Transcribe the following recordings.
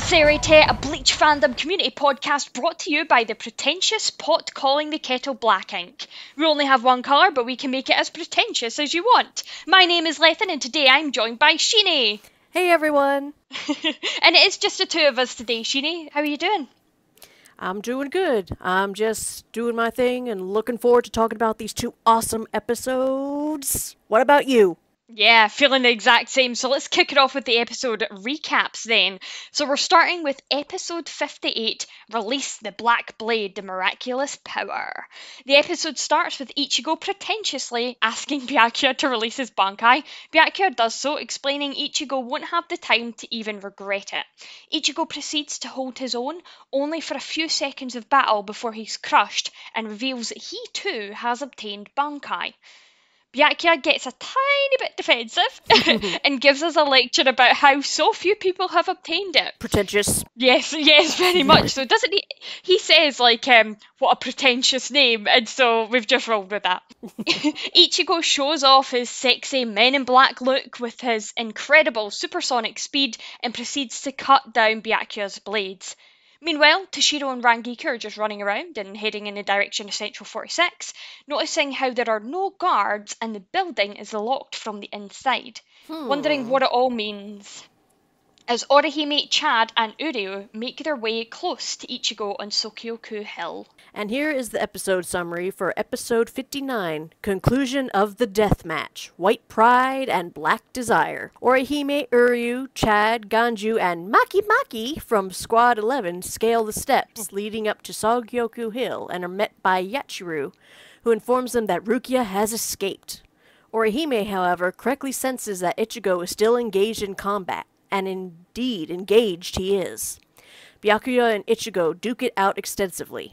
Seireitei, a Bleach Fandom community podcast brought to you by the Pretentious pot calling the kettle black ink. We only have one colour, but we can make it as pretentious as you want. My name is Lethan, and today I'm joined by Shini. Hey everyone! And it is just the two of us today. Shini, how are you doing? I'm doing good. I'm just doing my thing and looking forward to talking about these two awesome episodes. What about you? Yeah, feeling the exact same. So let's kick it off with the episode recaps then. So we're starting with episode 58, Release the Black Blade, the Miraculous Power. The episode starts with Ichigo pretentiously asking Byakuya to release his Bankai. Byakuya does so, explaining Ichigo won't have the time to even regret it. Ichigo proceeds to hold his own, only for a few seconds of battle before he's crushed, and reveals that he too has obtained Bankai. Byakuya gets a tiny bit defensive and gives us a lecture about how so few people have obtained it. Pretentious. Yes, very much. So doesn't he says like, what a pretentious name, and so we've just rolled with that. Ichigo shows off his sexy Men in Black look with his incredible supersonic speed and proceeds to cut down Byakuya's blades. Meanwhile, Toshiro and Rangiku are just running around and heading in the direction of Central 46, noticing how there are no guards and the building is locked from the inside. Wondering what it all means. As Orihime, Chad, and Uryu make their way close to Ichigo on Sokyoku Hill. And here is the episode summary for episode 59, Conclusion of the Death Match, White Pride and Black Desire. Orihime, Uryu, Chad, Ganju, and Maki from Squad 11 scale the steps leading up to Sokyoku Hill and are met by Yachiru, who informs them that Rukia has escaped. Orihime, however, correctly senses that Ichigo is still engaged in combat. And indeed, engaged he is. Byakuya and Ichigo duke it out extensively.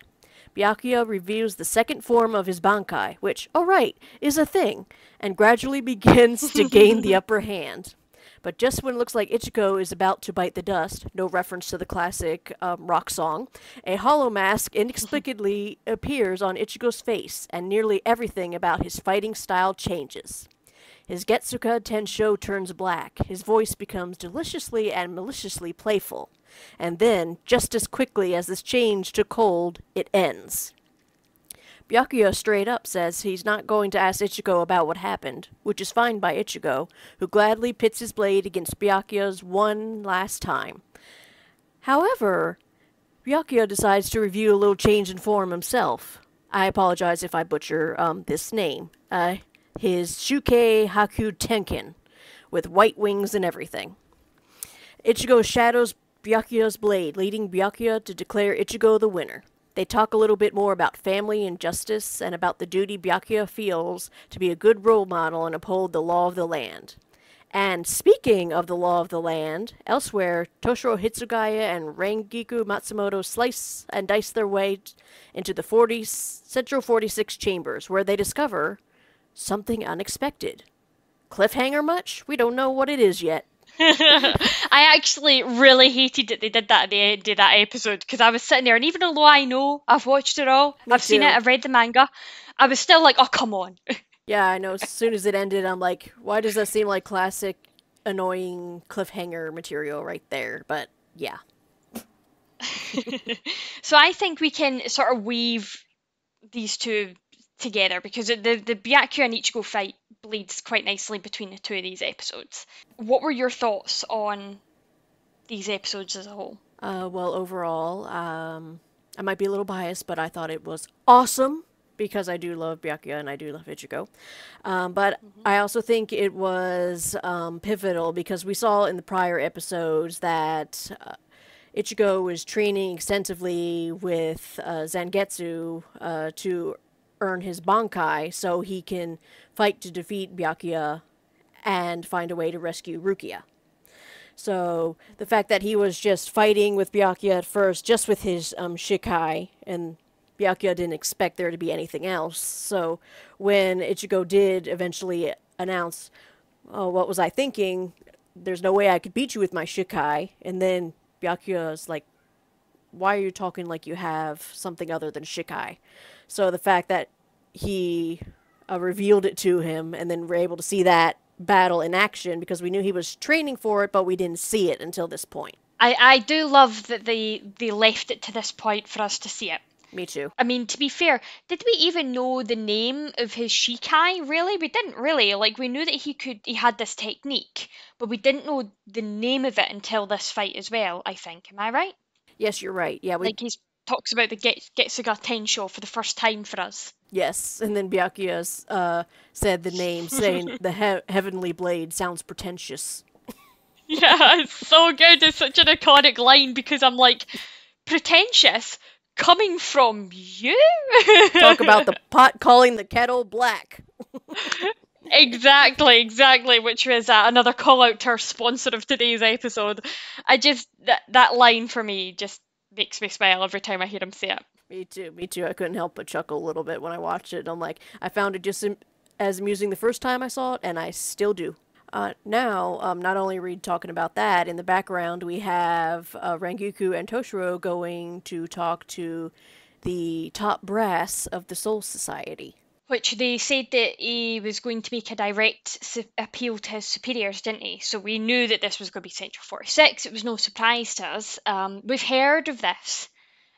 Byakuya reveals the second form of his Bankai, which, oh right, is a thing, and gradually begins to gain the upper hand. But just when it looks like Ichigo is about to bite the dust, no reference to the classic rock song, a hollow mask inexplicably appears on Ichigo's face, and nearly everything about his fighting style changes. His Getsuka Tensho turns black, his voice becomes deliciously and maliciously playful, and then, just as quickly as this change took hold, it ends. Byakuya straight up says he's not going to ask Ichigo about what happened, which is fine by Ichigo, who gladly pits his blade against Byakuya's one last time. However, Byakuya decides to review a little change in form himself. I apologize if I butcher this name. His Shuke Haku Tenkin, with white wings and everything. Ichigo shadows Byakuya's blade, leading Byakuya to declare Ichigo the winner. They talk a little bit more about family and justice, and about the duty Byakuya feels to be a good role model and uphold the law of the land. And speaking of the law of the land, elsewhere, Toshiro Hitsugaya and Rangiku Matsumoto slice and dice their way into the Central 46 chambers, where they discover something unexpected. Cliffhanger much? We don't know what it is yet. I actually really hated that they did that at the end of that episode, because I was sitting there, and even though I know I've watched it all, I've seen it, I've read the manga, I was still like, oh, come on. Yeah, I know. As soon as it ended, I'm like, why does that seem like classic annoying cliffhanger material right there? But yeah. So I think we can sort of weave these two together, because the Byakuya and Ichigo fight bleeds quite nicely between the two of these episodes. What were your thoughts on these episodes as a whole? Well, overall, I might be a little biased, but I thought it was awesome, because I do love Byakuya and I do love Ichigo. But I also think it was pivotal, because we saw in the prior episodes that Ichigo was training extensively with Zangetsu to earn his Bankai so he can fight to defeat Byakuya and find a way to rescue Rukia. So the fact that he was just fighting with Byakuya at first, just with his Shikai, and Byakuya didn't expect there to be anything else. So when Ichigo did eventually announce, oh, what was I thinking? There's no way I could beat you with my Shikai. And then Byakuya's like, why are you talking like you have something other than Shikai? So the fact that he revealed it to him, and then we're able to see that battle in action, because we knew he was training for it, but we didn't see it until this point. I do love that they left it to this point for us to see it. Me too. I mean, to be fair, did we even know the name of his Shikai, really? We didn't really. Like, we knew that he had this technique, but we didn't know the name of it until this fight as well, I think. Am I right? Yes, you're right. Yeah, we Like, he talks about the Getsuga Tensho for the first time for us. yes, and then Byakuya said the name, saying the heavenly blade sounds pretentious. Yeah, it's so good. It's such an iconic line because I'm like, pretentious coming from you? Talk about the pot calling the kettle black. Exactly, which was another call out to our sponsor of today's episode. That line for me just makes me smile every time I hear him say it. Me too. I couldn't help but chuckle a little bit when I watched it. I'm like, I found it just as amusing the first time I saw it, and I still do. Now, not only are we talking about that, in the background we have Rangiku and Toshiro going to talk to the top brass of the Soul Society. Which they said that he was going to make a direct appeal to his superiors, didn't he? So we knew that this was going to be Central 46. It was no surprise to us. We've heard of this.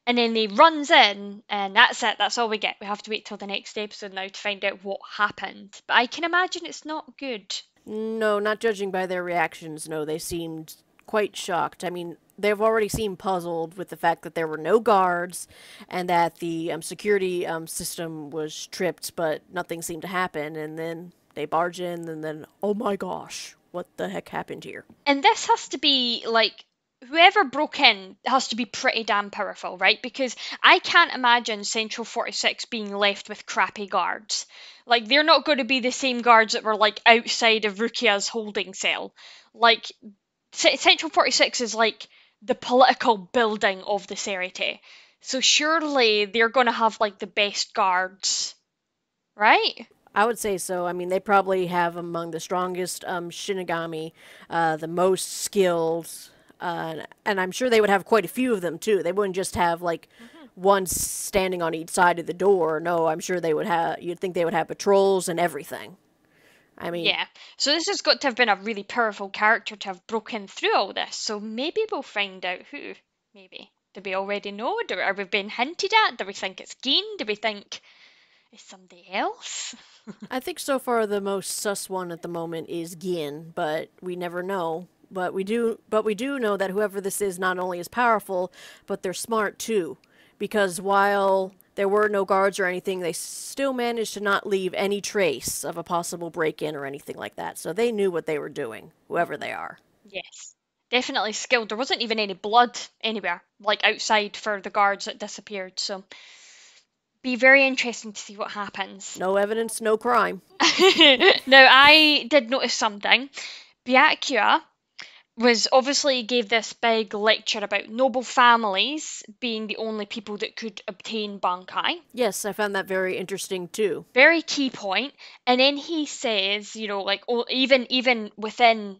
And then he runs in, and that's it. That's all we get. We have to wait till the next episode now to find out what happened. But I can imagine it's not good. No, not judging by their reactions, no, they seemed quite shocked. I mean, they've already seemed puzzled with the fact that there were no guards and that the security system was tripped, but nothing seemed to happen. And then they barge in, and then, oh my gosh, what the heck happened here? And this has to be like whoever broke in has to be pretty damn powerful, right? Because I can't imagine Central 46 being left with crappy guards. Like, they're not going to be the same guards that were, like, outside of Rukia's holding cell. Like, Central 46 is, like, the political building of the Seireitei. So surely they're going to have, like, the best guards, right? I would say so. I mean, they probably have among the strongest Shinigami, the most skilled, and I'm sure they would have quite a few of them too. They wouldn't just have like one standing on each side of the door. No, I'm sure they would have. You'd think they would have patrols and everything. I mean, Yeah. So this has got to have been a really powerful character to have broken through all this. So maybe we'll find out who. Maybe. Do we already know? Are we being hinted at? Do we think it's Geen? Do we think it's somebody else? I think so far the most sus one at the moment is Gin, but we never know. But we do know that whoever this is not only is powerful, but they're smart too. Because while there were no guards or anything, they still managed to not leave any trace of a possible break-in or anything like that. So they knew what they were doing, whoever they are. Yes. Definitely skilled. There wasn't even any blood anywhere, like outside for the guards that disappeared. So be very interesting to see what happens. No evidence, no crime. Now, I did notice something. Byakuya was obviously gave this big lecture about noble families being the only people that could obtain Bankai. Yes, I found that very interesting too. Very key point. And then he says, you know, like even within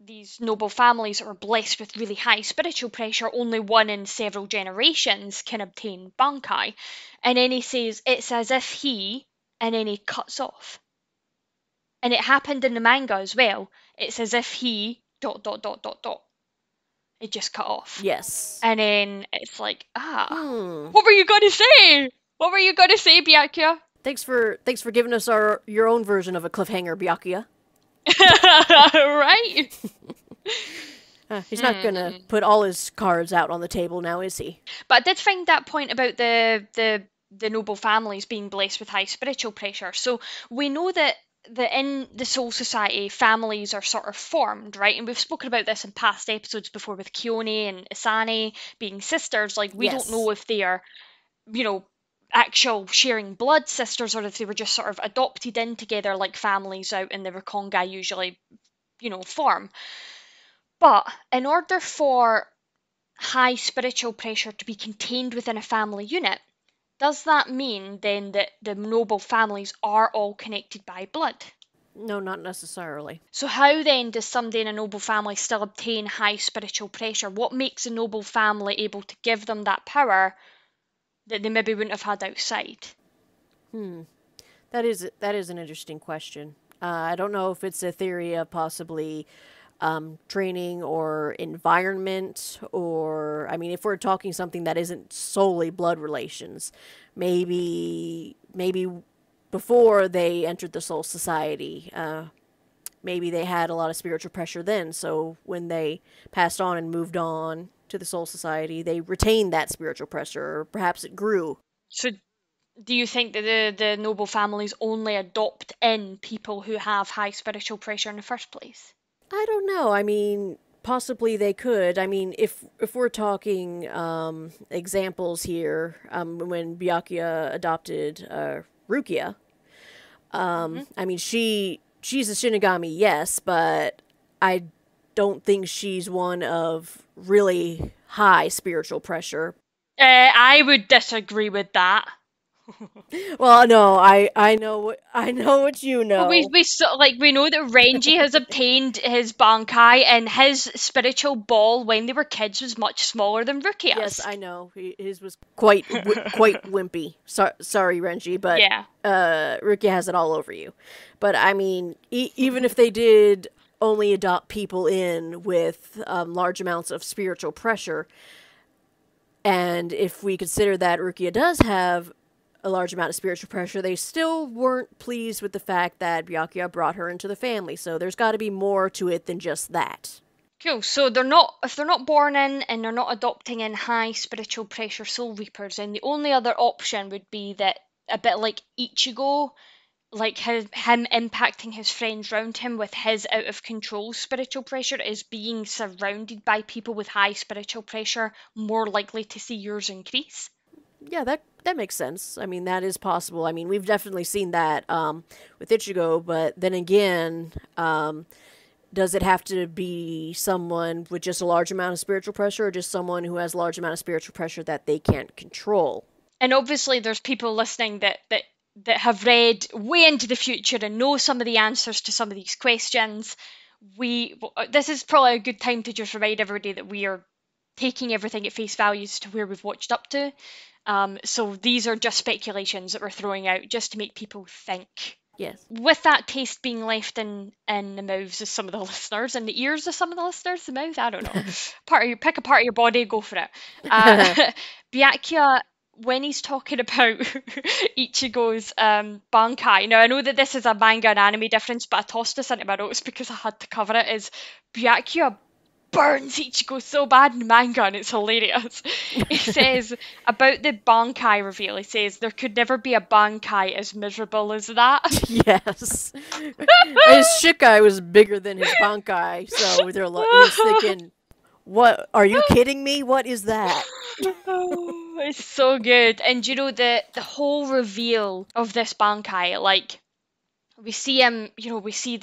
these noble families that were blessed with really high spiritual pressure, only one in several generations can obtain Bankai. And then he says it's as if he, and then he cuts off. And it happened in the manga as well. It's as if he dot dot dot dot dot. It just cut off. Yes. And then it's like, what were you gonna say? What were you gonna say, Biakya? Thanks for giving us your own version of a cliffhanger, Byakuya. Right? He's not gonna put all his cards out on the table now, is he? But I did find that point about the noble families being blessed with high spiritual pressure. So we know that in the Soul Society, families are sort of formed, right? And we've spoken about this in past episodes before with Kione and Isane being sisters. Like, we don't know if they are, you know, actual sharing blood sisters or if they were just sort of adopted in together like families out in the Rakongai usually, you know, form. But in order for high spiritual pressure to be contained within a family unit, does that mean then that the noble families are all connected by blood? No, not necessarily. So how then does somebody in a noble family still obtain high spiritual pressure? What makes a noble family able to give them that power that they maybe wouldn't have had outside? That is an interesting question. I don't know if it's a theory of possibly training or environment, or I mean, if we're talking something that isn't solely blood relations, maybe before they entered the Soul Society, maybe they had a lot of spiritual pressure then. So when they passed on and moved on to the Soul Society, they retained that spiritual pressure, or perhaps it grew. So do you think that the noble families only adopt in people who have high spiritual pressure in the first place? I don't know. I mean, possibly they could. I mean, if we're talking examples here, when Byakuya adopted Rukia, I mean, she's a Shinigami, yes, but I don't think she's one of really high spiritual pressure. I would disagree with that. Well, no, I know what you But know. we know that Renji has obtained his Bankai, and his spiritual ball when they were kids was much smaller than Yes, Rukia's. I know. His was quite wimpy. Sorry, Renji, but Yeah. Rukia has it all over you. But I mean, even if they did only adopt people in with large amounts of spiritual pressure, and if we consider that Rukia does have a large amount of spiritual pressure, they still weren't pleased with the fact that Byakuya brought her into the family. So there's got to be more to it than just that. Cool. So they're not if they're not born in and they're not adopting in high spiritual pressure soul reapers, then the only other option would be that a bit like Ichigo, like him impacting his friends around him with his out of control spiritual pressure is being surrounded by people with high spiritual pressure more likely to see yours increase. Yeah, that makes sense. I mean, that is possible. I mean, we've definitely seen that with Ichigo, but then again, does it have to be someone with just a large amount of spiritual pressure, or just someone who has a large amount of spiritual pressure that they can't control? And obviously there's people listening that have read way into the future and know some of the answers to some of these questions. This is probably a good time to just remind everybody that we are taking everything at face value as to where we've watched up to. So these are just speculations that we're throwing out just to make people think. Yes. With that taste being left in the mouths of some of the listeners and the ears of some of the listeners, the mouth, I don't know. Pick a part of your body, go for it. Byakuya, when he's talking about Ichigo's Bankai, now I know that this is a manga and anime difference, but I tossed this into my notes because I had to cover it. Is Byakuya burns Ichigo so bad in manga, and it's hilarious. He says about the Bankai reveal, he says there could never be a Bankai as miserable as that. Yes. His Shikai was bigger than his Bankai, so he's thinking, what? Are you kidding me? What is that? Oh, it's so good. And you know the whole reveal of this Bankai, like we see him, we see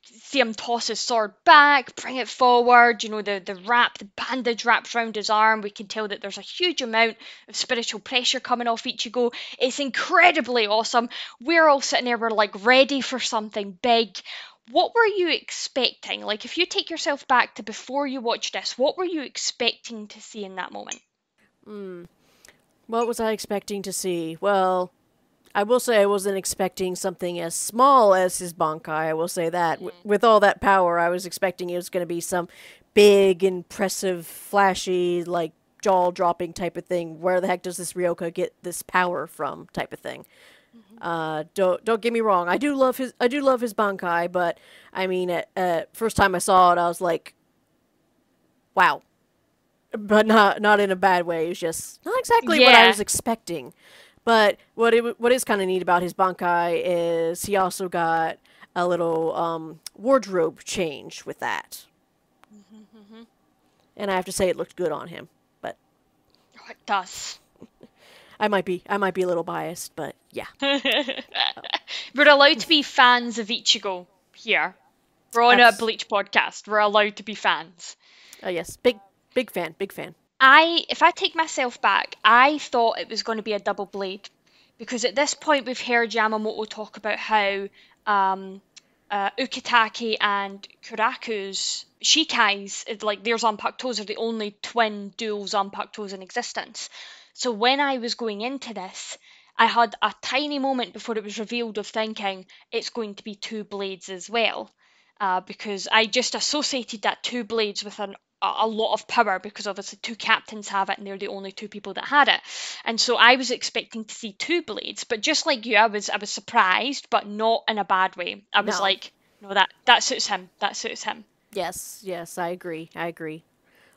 see him toss his sword back, bring it forward, the bandage wrapped around his arm. We can tell that there's a huge amount of spiritual pressure coming off Ichigo. It's incredibly awesome. We're all sitting there, we're like ready for something big. What were you expecting? Like, if you take yourself back to before you watched this, what were you expecting to see in that moment? What was I expecting to see? Well, I will say I wasn't expecting something as small as his Bankai. I will say that. With all that power, I was expecting it was going to be some big, impressive, flashy, like jaw-dropping type of thing. Where the heck does this Ryoka get this power from? Type of thing. Don't get me wrong. I do love his Bankai, but I mean, first time I saw it, I was like, wow. But not in a bad way. It was just not exactly what I Yeah. was expecting. But what is kind of neat about his Bankai is he also got a little wardrobe change with that, and I have to say it looked good on him. But Oh, it does. I might be a little biased, but yeah. We're allowed to be fans of Ichigo here. We're on a Abs- Bleach podcast. We're allowed to be fans. oh yes, big fan, big fan. If I take myself back, I thought it was going to be a double blade because at this point we've heard Yamamoto talk about how Ukitake and Kuraku's Shikai's, like their Zanpakutos are the only twin dual Zanpakutos in existence. So when I was going into this, I had a tiny moment before it was revealed of thinking it's going to be two blades as well. because I just associated that two blades with a lot of power, because obviously two captains have it and they're the only two people that had it. And so I was expecting to see two blades, but just like you, I was surprised, but not in a bad way. I was No. like, no, that suits him. That suits him. Yes, I agree. I agree.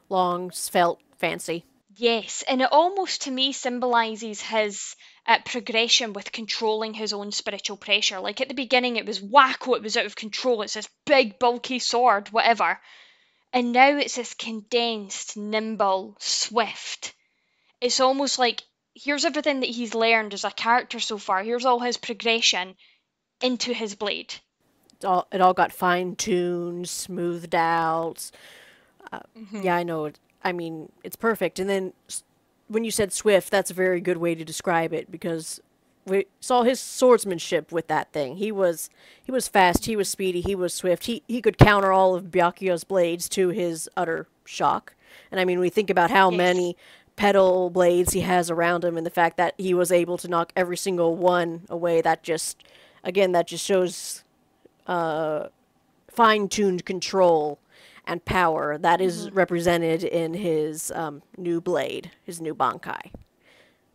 Long, svelte, fancy. Yes, and it almost to me symbolizes his progression with controlling his own spiritual pressure. Like at the beginning, it was wacko, it was out of control, it's this big, bulky sword, whatever. And now it's this condensed, nimble, swift. It's almost like here's everything that he's learned as a character so far, here's all his progression into his blade. It all got fine tuned, smoothed out. Hmm. Yeah, I know. I mean, it's perfect. And then when you said swift, that's a very good way to describe it because we saw his swordsmanship with that thing. He was fast, he was speedy, he was swift. He could counter all of Byakya's blades to his utter shock. And I mean, we think about how Yes. many petal blades he has around him and the fact that he was able to knock every single one away, that just again that just shows fine-tuned control and power that is Hmm. represented in his new blade, his new Bankai,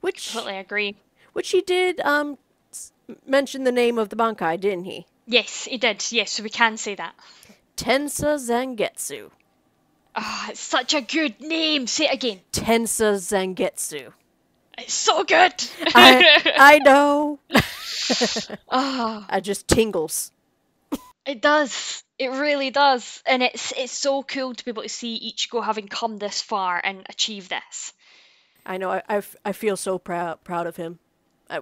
which Completely agree. which he did mention the name of the Bankai, didn't he? Yes, he did. Yes, so we can say that. Tensa Zangetsu. Ah, it's such a good name. Say it again. Tensa Zangetsu. It's so good. I know. Ah, I just tingles. it does. It really does. And it's so cool to be able to see Ichigo having come this far and achieve this. I know. I feel so proud of him.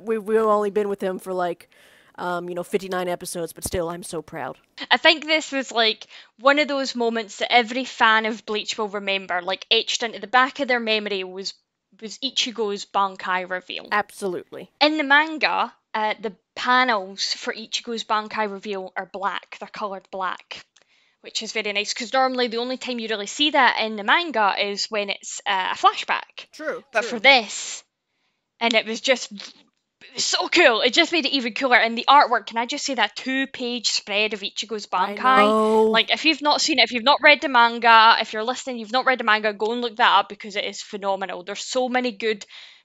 We've only been with him for like 59 episodes, but still, I'm so proud. I think this was like one of those moments that every fan of Bleach will remember, like etched into the back of their memory was Ichigo's Bankai reveal. Absolutely. In the manga, the panels for Ichigo's Bankai reveal are black. They're coloured black, which is very nice because normally the only time you really see that in the manga is when it's a flashback. True, But for true. this, and it was so cool. It just made it even cooler. And the artwork, can I just say that 2-page spread of Ichigo's I Bankai? know. Like, if you've not seen it, if you've not read the manga, if you're listening, you've not read the manga, go and look that up because it is phenomenal. There's so many good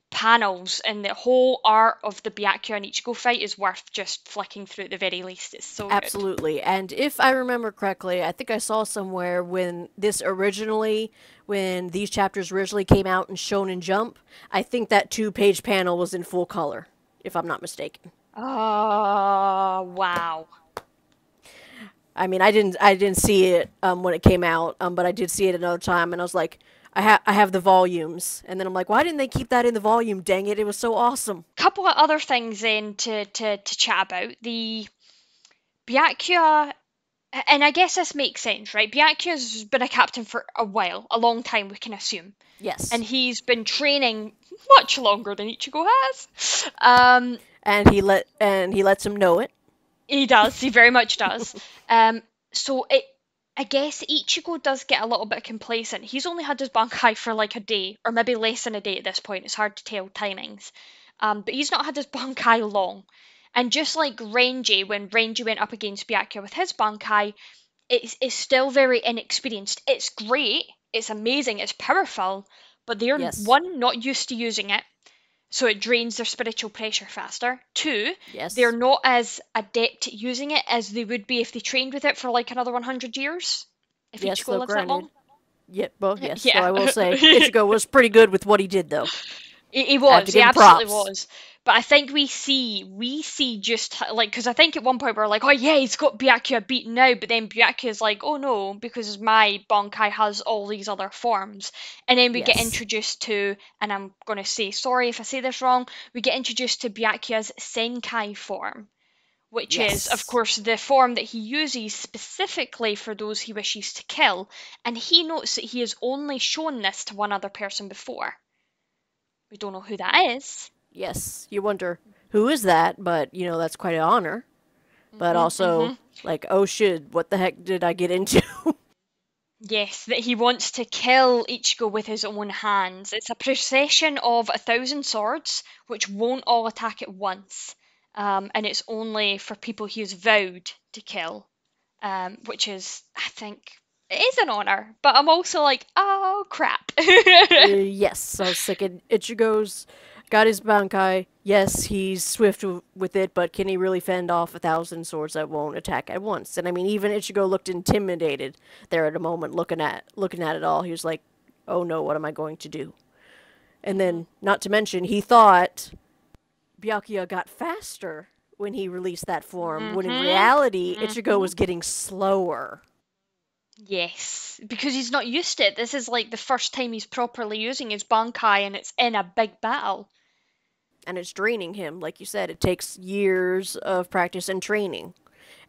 panels, and the whole art of the Byakuya and Ichigo fight is worth just flicking through at the very least. It's so good. Absolutely. And if I remember correctly, I think I saw somewhere when these chapters originally came out in Shonen Jump, I think that 2-page panel was in full color, if I'm not mistaken. Oh, wow. I mean, I didn't see it when it came out, but I did see it another time, and I was like, I have the volumes, and then I'm like, why didn't they keep that in the volume? Dang it, it was so awesome. Couple of other things then to chat about. The Byakuya, and I guess this makes sense, right? Byakuya's been a captain for a while, a long time, we can assume. And Yes, he's been training much longer than Ichigo has. and he lets him know it. He does, he very much does. So I guess Ichigo does get a little bit complacent. He's only had his Bankai for like a day, or maybe less than a day at this point. It's hard to tell timings. But he's not had his Bankai long. And just like Renji, when Renji went up against Byakuya with his Bankai, it's still very inexperienced. It's great, it's amazing, it's powerful, but they're Yes, one, not used to using it, so it drains their spiritual pressure faster. Two, they're yes, not as adept at using it as they would be if they trained with it for like another 100 years, if yes. Ichigo Though lives that granted, long. yeah, well, yes. So Yeah. I will say Ichigo was pretty good with what he did, though. He I have to was, he give him absolutely props. was. But I think we see just like, because I think at one point we're like, oh yeah, he's got Byakuya beaten now, but then Byakuya's like, oh no, because my Bankai has all these other forms. And then we get Yes, introduced to, and I'm gonna say sorry if I say this wrong, we get introduced to Byakuya's Senkai form, which is, of yes, course, the form that he uses specifically for those he wishes to kill, and he notes that he has only shown this to one other person before. We don't know who that is. yes. You wonder who is that, but that's quite an honor. But Hmm. also, Hmm. like, oh shit, what the heck did I get into? Yes, that he wants to kill Ichigo with his own hands. It's a procession of 1,000 swords, which won't all attack at once. And it's only for people he has vowed to kill. which is, I think, it is an honor. But I'm also like, oh crap. Yes, so it's like Ichigo's got his Bankai. Yes, he's swift with it, but can he really fend off 1,000 swords that won't attack at once? And I mean, even Ichigo looked intimidated there at a moment, looking at it all. He was like, "Oh no, what am I going to do?" And then, not to mention, he thought Byakuya got faster when he released that form, when in reality, Ichigo was getting slower. Yes, because he's not used to it. This is like the first time he's properly using his Bankai, and it's in a big battle. And it's draining him. Like you said, it takes years of practice and training.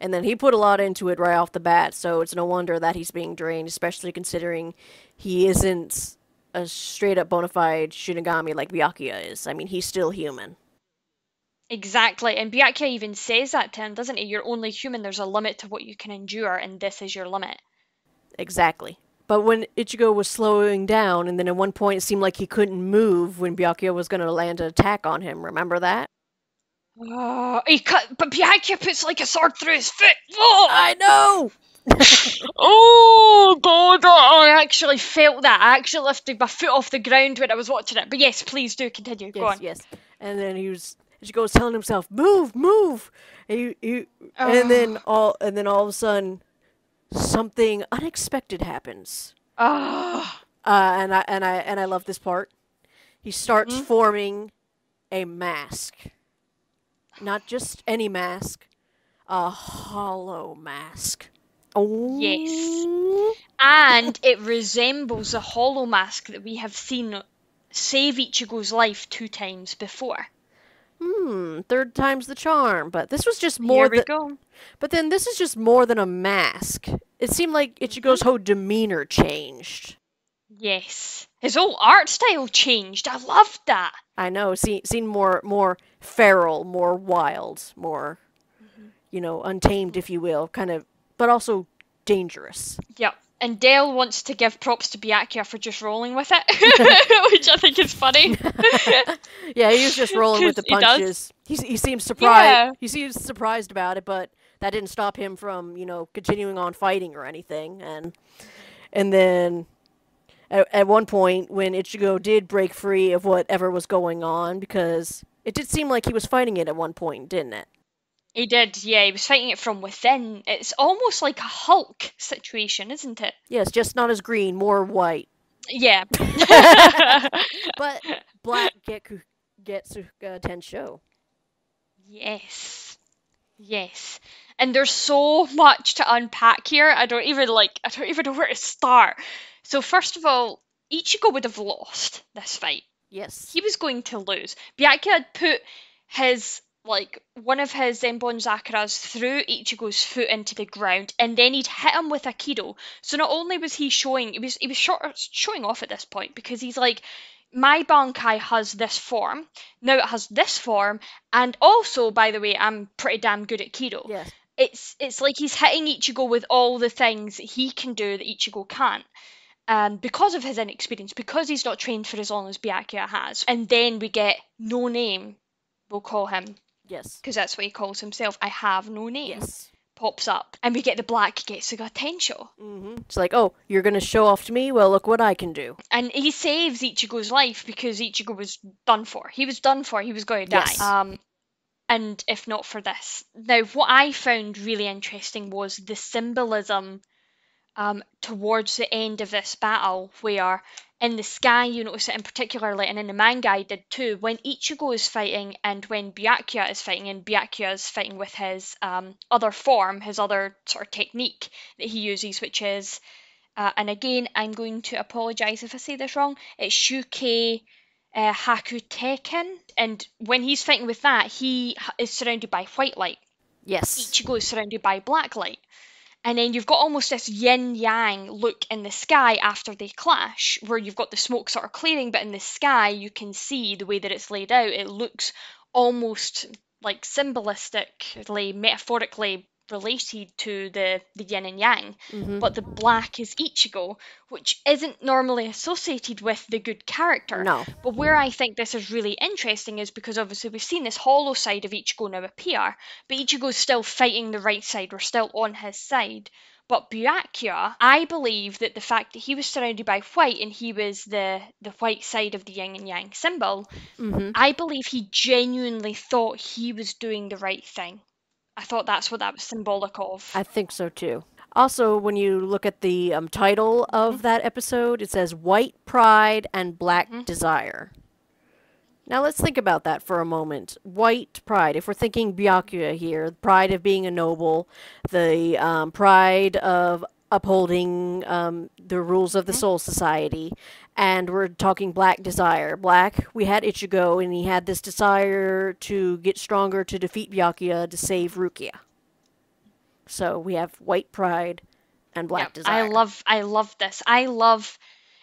And then he put a lot into it right off the bat, so it's no wonder that he's being drained, especially considering he isn't a straight up bona fide Shinigami like Byakuya is. I mean, he's still human. Exactly, and Biakya even says that to him, doesn't he? You're only human, there's a limit to what you can endure, and this is your limit. Exactly. But when Ichigo was slowing down, and then at one point it seemed like he couldn't move when Byakuya was going to land an attack on him, remember that? Oh, but Biakya puts like a sword through his foot. Oh! I know! Oh god, I actually felt that. I actually lifted my foot off the ground when I was watching it. But yes, please do continue. Go on. Yes. And then Ichigo was telling himself, "Move, move," and then all of a sudden, something unexpected happens. And I love this part. He starts forming a mask. Not just any mask, a hollow mask. Oh. Yes. And it resembles the hollow mask that we have seen save Ichigo's life 2 times before. Third time's the charm. But this was just more Here we go. But then this is just more than a mask. It seemed like Ichigo's whole demeanor changed. Yes. His whole art style changed. I loved that. I know. Seemed more feral, more wild, more, untamed, if you will, kind of, but also dangerous. Yep. And Dale wants to give props to Biakya for just rolling with it, which I think is funny. Yeah, he was just rolling with the punches. He seems surprised. Yeah. He seems surprised about it, but that didn't stop him from, continuing on fighting or anything. And then at one point, when Ichigo did break free of whatever was going on, because it did seem like he was fighting it at one point, didn't it? He did, yeah. He was fighting it from within. It's almost like a Hulk situation, isn't it? Yes, just not as green, more white. Yeah. But black Getsu Tensho. Yes. Yes. And there's so much to unpack here. I don't even know where to start. So first of all, Ichigo would have lost this fight. Yes. He was going to lose. Byakuya had put one of his Zenbon-Zakuras through Ichigo's foot into the ground, and then he'd hit him with Aikido. So not only was he showing off at this point, because he's like, my Bankai has this form, now it has this form, and also, by the way, I'm pretty damn good at Kido. Yes. It's like he's hitting Ichigo with all the things that he can do that Ichigo can't. Because of his inexperience, because he's not trained for as long as Byakuya has. And then we get No Name, we'll call him. Yes. Because that's what he calls himself. I have no name. Yes. Pops up. And we get the black Getsuga Tensho. It's like, oh, you're going to show off to me? Well, look what I can do. And he saves Ichigo's life because Ichigo was done for. He was done for. He was going to die. Yes. And if not for this. Now, what I found really interesting was the symbolism towards the end of this battle, where in the sky, you notice it in particularly, and in the manga I did too, when Ichigo is fighting and when Byakuya is fighting, and Byakuya is fighting with his other form, his other sort of technique that he uses, which is, and again, I'm going to apologise if I say this wrong, it's Shuke Hakuteken, and when he's fighting with that, he is surrounded by white light. Yes. Ichigo is surrounded by black light. And then you've got almost this yin-yang look in the sky after they clash, where you've got the smoke sort of clearing, but in the sky you can see the way that it's laid out. It looks almost like symbolistically, metaphorically related to the yin and yang, Mm-hmm. but the black is Ichigo, which isn't normally associated with the good character. No. But where I think this is really interesting is because obviously we've seen this hollow side of Ichigo now appear, but Ichigo's still fighting the right side, we're still on his side. But Byakuya, I believe that the fact that he was surrounded by white and he was the white side of the yin and yang symbol, Mm-hmm. I believe he genuinely thought he was doing the right thing. I thought that's what that was symbolic of. I think so too. Also, when you look at the title of Mhm, that episode, it says White Pride and Black mhm. Desire. Now let's think about that for a moment. White pride. If we're thinking Byakuya here, pride of being a noble, the pride of upholding the rules of the Mhm. Soul Society, and we're talking black desire. Black, we had Ichigo, and he had this desire to get stronger to defeat Byakuya to save Rukia. So we have white pride and black Yep, I desire. love I love this. I love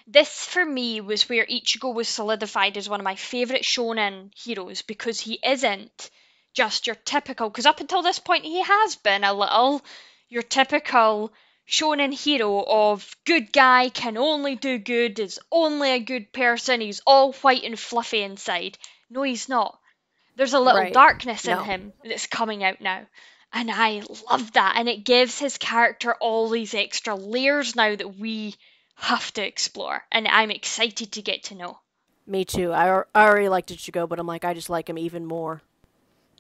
this for me was where Ichigo was solidified as one of my favourite shonen heroes because he isn't just your typical, because up until this point he has been a little your typical shonen hero of good guy, can only do good, is only a good person, he's all white and fluffy inside. No, he's not. There's a little Right. darkness in No. him that's coming out now. And I love that. And it gives his character all these extra layers now that we have to explore. And I'm excited to get to know. Me too. I already liked Ichigo, but I'm like, I just like him even more.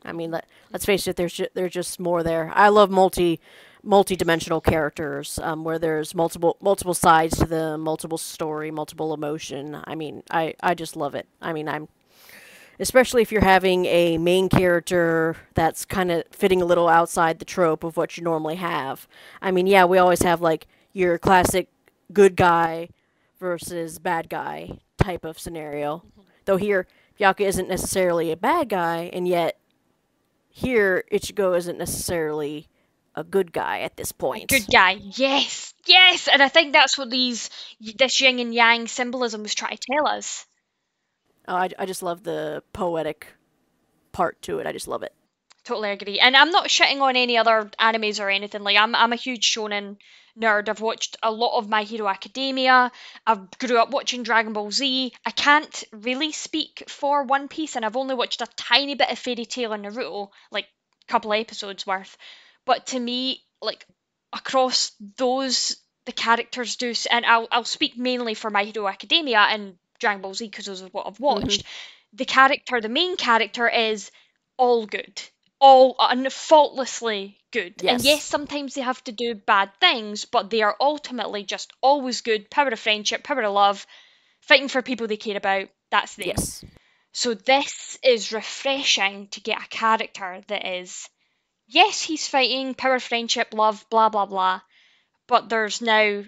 I mean, let's face it, there's just more there. I love multi-dimensional characters, where there's multiple sides to them, multiple story, multiple emotion. I mean, I just love it. I mean, I'm especially if you're having a main character that's kind of fitting a little outside the trope of what you normally have. I mean, yeah, we always have like your classic good guy versus bad guy type of scenario. Though here, Byakuya isn't necessarily a bad guy, and yet here, Ichigo isn't necessarily a good guy at this A good point. guy. Yes. Yes. And I think that's what this yin and yang symbolism was trying to tell us. I just love the poetic part to it. I just love it. Totally agree. And I'm not shitting on any other animes or anything. Like I'm a huge shonen nerd. I've watched a lot of My Hero Academia. I grew up watching Dragon Ball Z. I can't really speak for One Piece, and I've only watched a tiny bit of Fairy Tail and Naruto, like a couple of episodes worth. But to me, like across those, the characters do, and I'll speak mainly for My Hero Academia and Dragon Ball Z because those are what I've Hmm. watched. The main character is all good, all faultlessly good. And yes, Yes. sometimes they have to do bad things, but they are ultimately just always good. Power of friendship, power of love, fighting for people they care about. That's them. Yes. So this is refreshing to get a character that is, yes, he's fighting power, friendship, love, blah blah blah, but there's now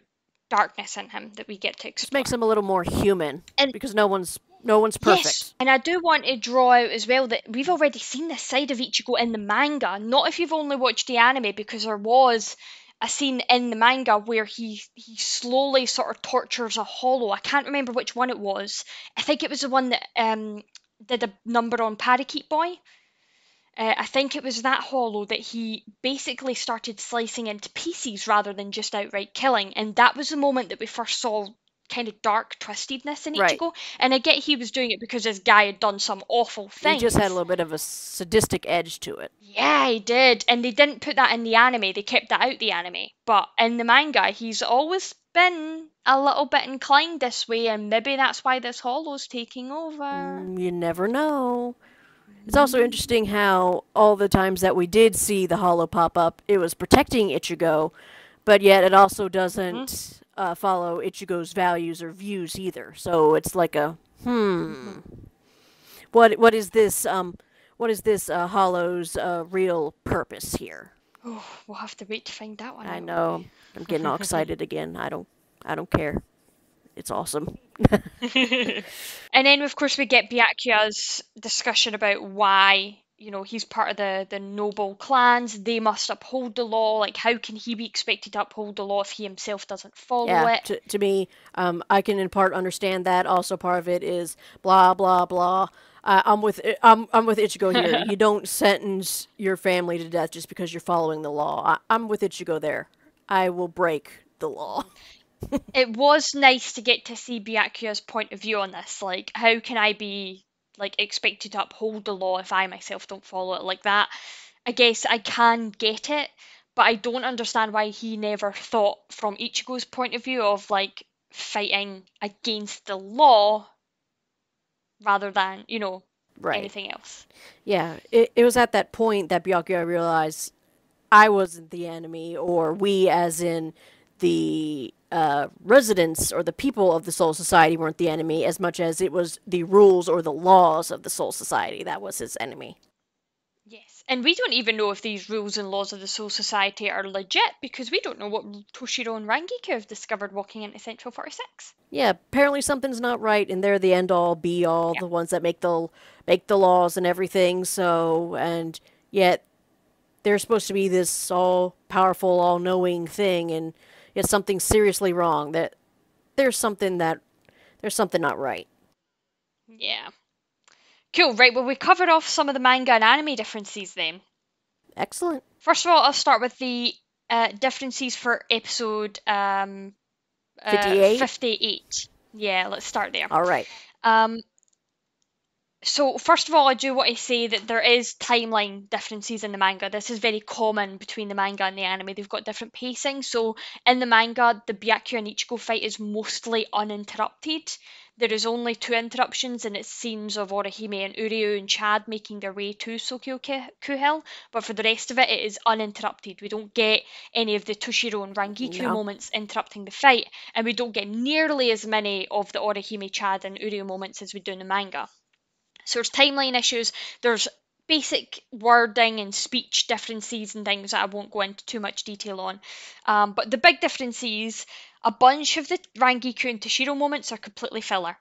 darkness in him that we get to Just makes explore. him a little more human And because no one's yes, perfect. and I do want to draw out as well that we've already seen this side of Ichigo in the manga, not if you've only watched the anime, because there was a scene in the manga where he slowly sort of tortures a hollow. I can't remember which one it was. I think it was the one that did a number on Parakeet Boy. I think it was that hollow that he basically started slicing into pieces rather than just outright killing. And that was the moment that we first saw kind of dark twistedness in Right. Ichigo. And I get he was doing it because this guy had done some awful He just had a things. little bit of a sadistic edge to it. Yeah, he did. And they didn't put that in the anime, they kept that out the anime. But in the manga, he's always been a little bit inclined this way, and maybe that's why this hollow's taking over. You never know. It's also interesting how all the times that we did see the hollow pop up, it was protecting Ichigo, but yet it also Mhm, doesn't follow Ichigo's values or views either. So it's like a mhm. what is this hollow's real purpose here? Oh, we'll have to wait to find that one I out, won't know we? I'm getting all excited again. I don't care. It's awesome. And then, of course, we get Byakya's discussion about why, he's part of the noble clans. They must uphold the law. Like, how can he be expected to uphold the law if he himself doesn't follow Yeah, it? to me, I can in part understand that. Also, part of it is blah blah blah. I'm with Ichigo here. You don't sentence your family to death just because you're following the law. I'm with Ichigo there. I will break the law. It was nice to get to see Byakuya's point of view on this. Like, how can I be like expected to uphold the law if I myself don't follow it like that? I guess I can get it, but I don't understand why he never thought from Ichigo's point of view of like fighting against the law rather than, Right. anything else. Yeah. It was at that point that Byakuya realized I wasn't the enemy, or we, as in the residents or the people of the Soul Society, weren't the enemy as much as it was the rules or the laws of the Soul Society that was his enemy. Yes, and we don't even know if these rules and laws of the Soul Society are legit because we don't know what Toshiro and Rangiku have discovered walking into Central 46. Yeah, apparently something's not right, and they're the end all be all, Yeah. the ones that make the laws and everything. So, and yet they're supposed to be this all powerful, all knowing thing, and yet something's seriously wrong. That there's something not right. Yeah. Cool, right, well, we covered off some of the manga and anime differences then. Excellent. First of all, I'll start with the differences for episode 58. 58. Yeah, let's start there. All right. Um, So, first of all, I do want to say that there is timeline differences in the manga. This is very common between the manga and the anime. They've got different pacing. So, in the manga, the Byakuya and Ichigo fight is mostly uninterrupted. There is only two interruptions, and it's scenes of Orihime and Uryu and Chad making their way to Sokyo Kuhil. But for the rest of it, it is uninterrupted. We don't get any of the Toshiro and Rangiku No. moments interrupting the fight, and we don't get nearly as many of the Orihime, Chad, and Uryu moments as we do in the manga. So there's timeline issues, there's basic wording and speech differences and things that I won't go into too much detail on. But the big difference is a bunch of the Rangiku and Toshiro moments are completely filler.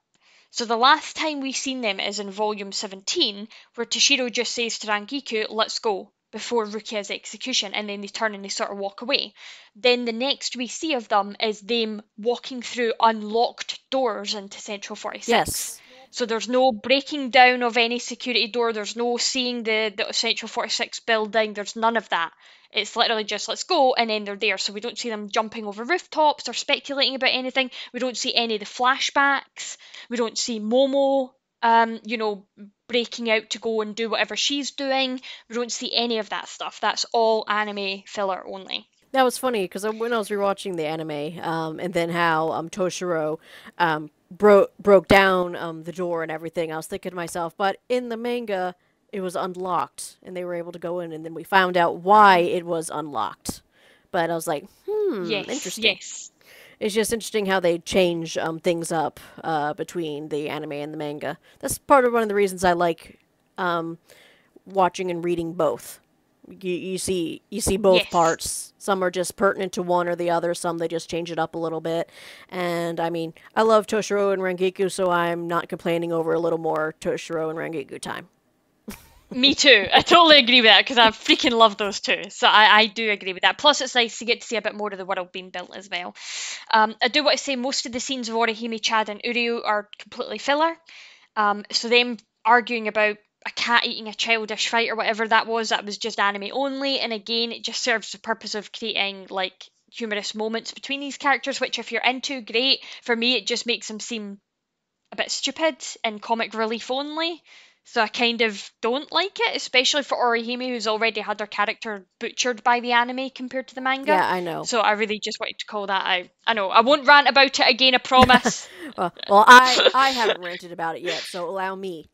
So the last time we've seen them is in volume 17, where Toshiro just says to Rangiku, let's go, before Rukia's execution, and then they turn and they sort of walk away. Then the next we see of them is them walking through unlocked doors into Central 46. Yes. So there's no breaking down of any security door. There's no seeing the Central 46 building. There's none of that. It's literally just let's go, and then they're there. So we don't see them jumping over rooftops or speculating about anything. We don't see any of the flashbacks. We don't see Momo, breaking out to go and do whatever she's doing. We don't see any of that stuff. That's all anime filler only. That was funny because when I was rewatching the anime, and then how Toshiro broke down the door and everything, I was thinking to myself, but in the manga, it was unlocked, and they were able to go in, and then we found out why it was unlocked. But I was like, Yes, interesting. yes. It's just interesting how they change things up between the anime and the manga. That's part of one of the reasons I like watching and reading both. You see both Yes. parts. Some are just pertinent to one or the other. Some they just change it up a little bit. And I mean, I love Toshiro and Rangiku, so I'm not complaining over a little more Toshiro and Rangiku time. Me too. I totally agree with that because I freaking love those two. So I do agree with that. Plus, it's nice to get to see a bit more of the world being built as well. I do want to say most of the scenes of Orihime, Chad, and Uryu are completely filler. So them arguing about a cat eating a childish fight or whatever that was just anime only. And again, it just serves the purpose of creating like humorous moments between these characters, which if you're into, great. For me, it just makes them seem a bit stupid and comic relief only. So I kind of don't like it, especially for Orihime, who's already had her character butchered by the anime compared to the manga. Yeah, I know. So I really just wanted to call that out. I know, I won't rant about it again, I promise. Well, I haven't ranted about it yet, so allow me.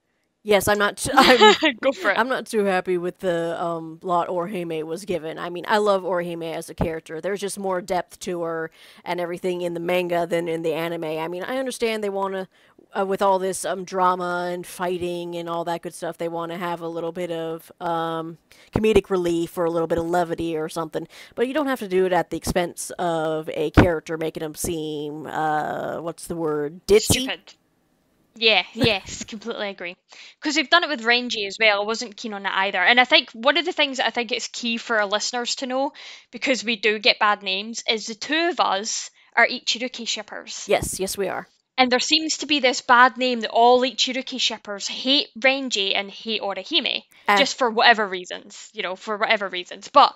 Yes, Go for it. I'm not too happy with the lot Orihime was given. I mean, I love Orihime as a character. There's just more depth to her and everything in the manga than in the anime. I mean, I understand they want to, with all this drama and fighting and all that good stuff, they want to have a little bit of comedic relief or a little bit of levity or something. But you don't have to do it at the expense of a character, making them seem, what's the word, ditzy? Stupid. Yeah, yes, completely agree. Because they've done it with Renji as well. I wasn't keen on that either. And I think one of the things that I think it's key for our listeners to know, because we do get bad names, is the two of us are Ichiruki shippers. Yes, yes, we are. And there seems to be this bad name that all Ichiruki shippers hate Renji and hate Orihime, Ah, just for whatever reasons, for whatever reasons. But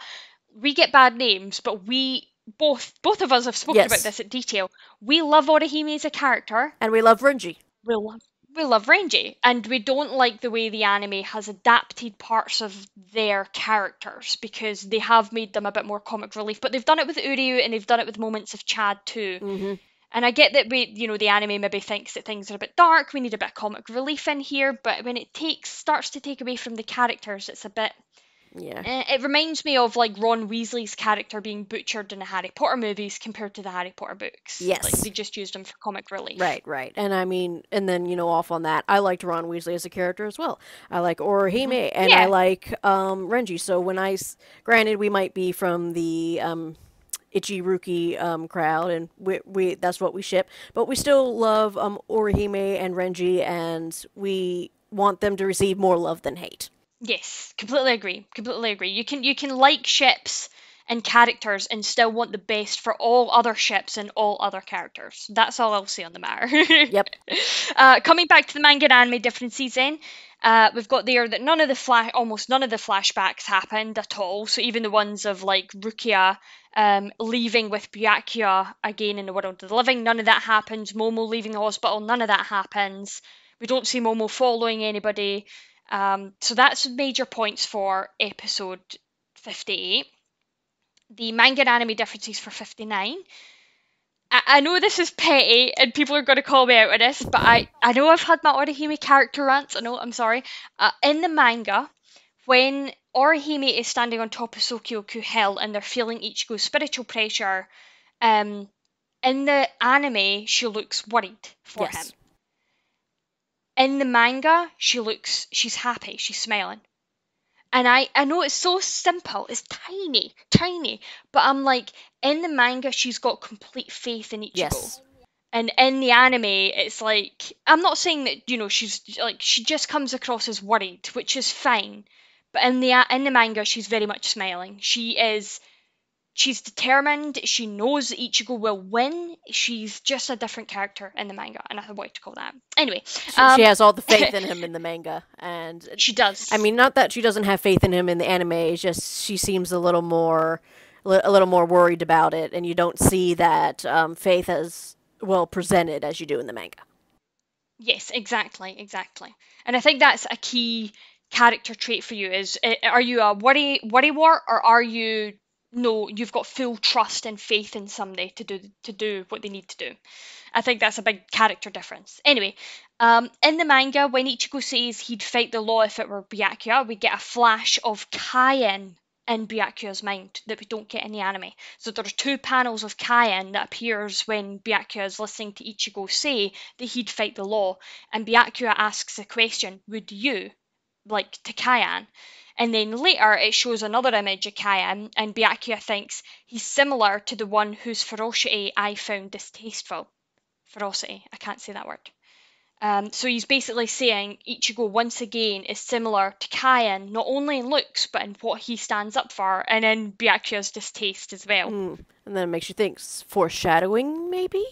we get bad names, but we both of us have spoken about yes. this at detail. We love Orihime as a character. And we love Renji. We love we love Renji, and we don't like the way the anime has adapted parts of their characters because they have made them a bit more comic relief. But they've done it with Uryu and they've done it with moments of Chad too. Mm-hmm. And I get that the anime maybe thinks that things are a bit dark, we need a bit of comic relief in here, but when it starts to take away from the characters, it's a bit. Yeah. It reminds me of like Ron Weasley's character being butchered in the Harry Potter movies compared to the Harry Potter books. Like Yes. they just used him for comic relief. Right. And I mean, and then, off on that, I liked Ron Weasley as a character as well. I like Orihime, and I Yeah. like Renji. So granted, we might be from the Ichiruki crowd, and we that's what we ship, but we still love Orihime and Renji, and we want them to receive more love than hate. Yes, completely agree. Completely agree. You can like ships and characters and still want the best for all other ships and all other characters. That's all I'll say on the matter. Yep. Coming back to the manga and anime differences, then we've got there that almost none of the flashbacks happened at all. So even the ones of like Rukia leaving with Byakuya again in the world of the living, none of that happens. Momo leaving the hospital, none of that happens. We don't see Momo following anybody. So that's major points for episode 58. The manga and anime differences for 59. I know this is petty and people are going to call me out on this, but I know I've had my Orihime character rants. I know, I'm sorry. In the manga, when Orihime is standing on top of Sokyoku Hill and they're feeling Ichigo's spiritual pressure, in the anime, she looks worried for him. Yes. In the manga, she's happy, she's smiling. And I know it's so simple, it's tiny, but I'm like, in the manga, she's got complete faith in Ichigo. Yes. And in the anime, it's like, I'm not saying that, she's like, she just comes across as worried, which is fine. But in the manga, she's very much smiling. She's determined. She knows that Ichigo will win. She's just a different character in the manga, and I wanted to call that. Anyway, She has all the faith in him in the manga, and she does. I mean, not that she doesn't have faith in him in the anime. It's just she seems a little more worried about it, and you don't see that faith as well presented as you do in the manga. Yes, exactly. And I think that's a key character trait for you is, are you a worrywart, or are you, no, you've got full trust and faith in somebody to do what they need to do. I think that's a big character difference. Anyway, in the manga, when Ichigo says he'd fight the law if it were Byakuya, we get a flash of Kaien in Byakuya's mind that we don't get in the anime. So there are two panels of Kaien that appears when Byakuya is listening to Ichigo say that he'd fight the law, and Byakuya asks the question, would you, like to Kaien? And then later it shows another image of Kaien, and Byakuya thinks he's similar to the one whose ferocity I found distasteful. Ferocity, I can't say that word. So he's basically saying Ichigo once again is similar to Kaien, not only in looks, but in what he stands up for, and in Byakuya's distaste as well. And then it makes you think, foreshadowing, maybe?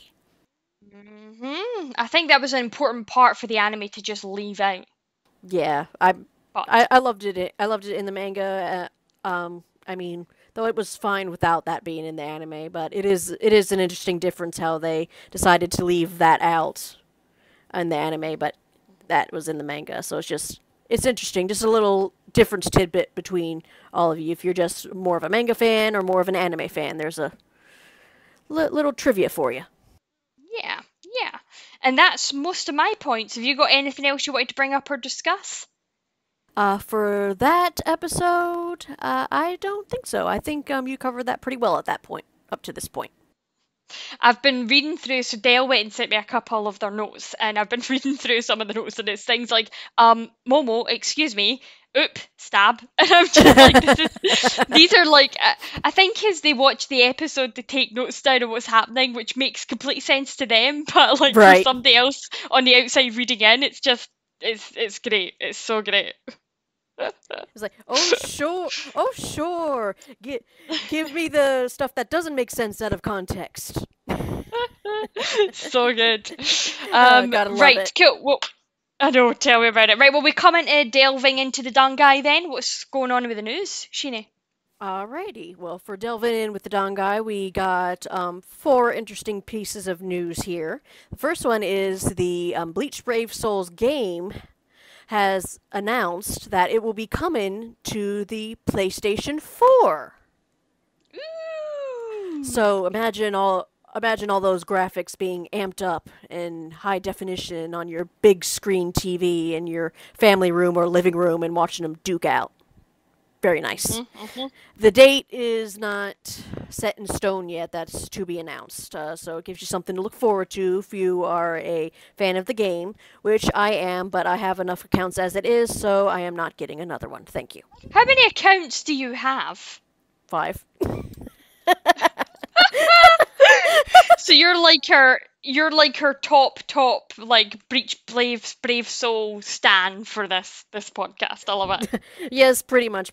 I think that was an important part for the anime to just leave out. Yeah, I loved it. I loved it in the manga. I mean, though it was fine without that being in the anime, but it is an interesting difference how they decided to leave that out in the anime, but that was in the manga. So it's interesting. Just a little difference tidbit between all of you. If you're just more of a manga fan or more of an anime fan, there's a little trivia for you. Yeah. And that's most of my points. Have you got anything else you wanted to bring up or discuss? For that episode, I don't think so. I think you covered that pretty well at that point, up to this point. I've been reading through, so Dale went and sent me a couple of their notes, and I've been reading through some of the notes, and it's things like, Momo, excuse me, oop, stab. And I'm just like, these are like, I think as they watch the episode, they take notes down of what's happening, which makes complete sense to them, but like Right. for somebody else on the outside reading in, it's just, it's great. It's so great. It's like, oh sure, give me the stuff that doesn't make sense out of context. So good. Gotta love Right, it. cool. Well, I know, tell me about it. Right, well, we come into delving into the Dangai then. What's going on with the news, Sheenie? Alrighty. Well, for delving in with the Dangai, we got 4 interesting pieces of news here. The first one is the Bleach Brave Souls game has announced that it will be coming to the PlayStation 4. Ooh. So imagine all those graphics being amped up in high definition on your big screen TV in your family room or living room and watching them duke out. Very nice. The date is not set in stone yet. That's to be announced. So it gives you something to look forward to if you are a fan of the game, which I am, but I have enough accounts as it is, so I am not getting another one. Thank you. How many accounts do you have? 5. So you're like her top like brave soul stan for this podcast. I love it. Yes, pretty much.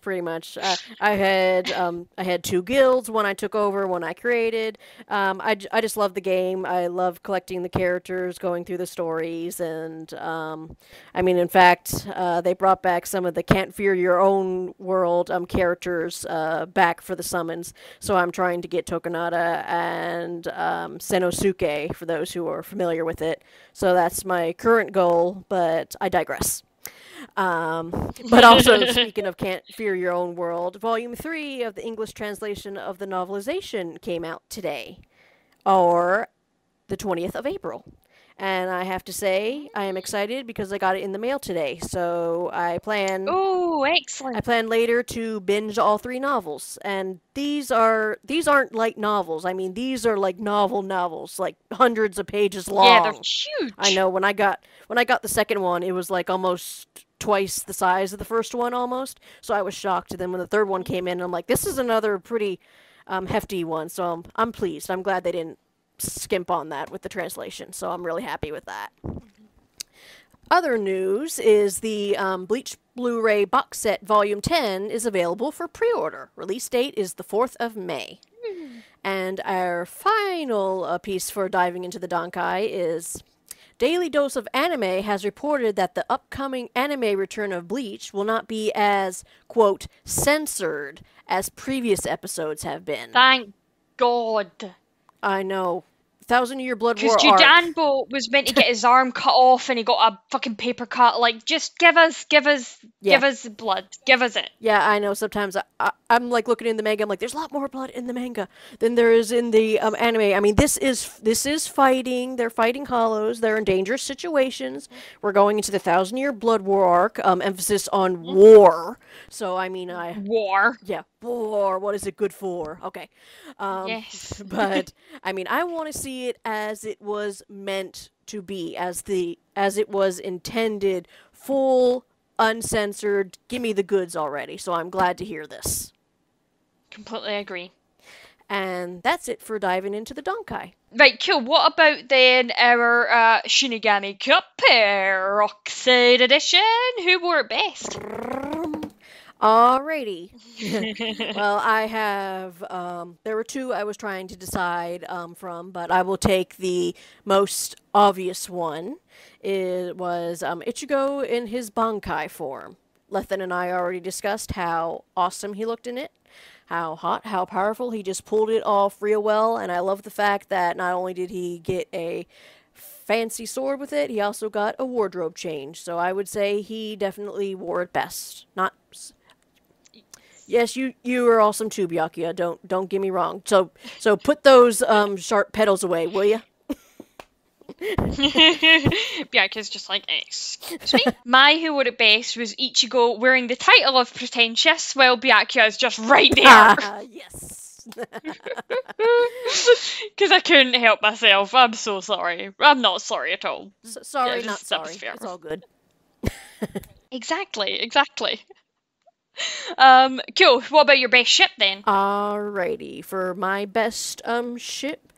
I had 2 guilds, one I took over, one I created. I just love the game. I love collecting the characters, going through the stories, and I mean, in fact, they brought back some of the Can't Fear Your Own World characters back for the summons. So I'm trying to get Tokonata and Senosuke for those who are familiar with it. So that's my current goal, but I digress. But also, speaking of Can't Fear Your Own World, Volume 3 of the English translation of the novelization came out today, or the 20th of April. And I have to say, I am excited because I got it in the mail today. So I plan later to binge all 3 novels. And these aren't like novels. I mean, these are like novels, like hundreds of pages long. Yeah, they're huge. I know when I got the second one, it was like almost twice the size of the first one almost. So I was shocked. And then when the third one came in, I'm like, this is another pretty hefty one. So I'm pleased. I'm glad they didn't skimp on that with the translation, so I'm really happy with that. Other news is the Bleach Blu-ray box set Volume 10 is available for pre-order. Release date is the 4th of May. And our final piece for diving into the Dankai is Daily Dose of Anime has reported that the upcoming anime return of Bleach will not be as, quote, censored as previous episodes have been. Thank God. I know. 1,000-Year Blood War Because Judanbo was meant to get his arm cut off and he got a fucking paper cut. Like, just give us the blood. Give us it. Yeah, I know. Sometimes I'm like looking in the manga. I'm like, there's a lot more blood in the manga than there is in the anime. I mean, this is fighting. They're fighting hollows. They're in dangerous situations. We're going into the 1,000-Year Blood War arc. Emphasis on war. So I mean, War. Yeah, war. What is it good for? Okay. Yes. But I mean, I want to see it as it was meant to be, as it was intended, full, uncensored. Give me the goods already. So I'm glad to hear this. Completely agree. And that's it for diving into the Dankai. Right, cool. What about then our Shinigami Cuphead Rockside Edition? Who wore it best? Alrighty. Well, I have, there were 2 I was trying to decide from, but I will take the most obvious one. It was Ichigo in his Bankai form. Lethan and I already discussed how awesome he looked in it, how hot, how powerful. He just pulled it off real well, and I love the fact that not only did he get a fancy sword with it, he also got a wardrobe change. So I would say he definitely wore it best. Not... Yes, you are awesome too, Biakya. Don't get me wrong. So put those sharp petals away, will you? Byakuya's just like, excuse me? My who wore it best was Ichigo wearing the title of Pretentious, while Byakuya is just right there. Yes. Because I couldn't help myself. I'm so sorry. I'm not sorry at all. Sorry, Yeah, not sorry. fair. It's all good. Exactly. Cool. What about your best ship then? Alrighty, for my best ship,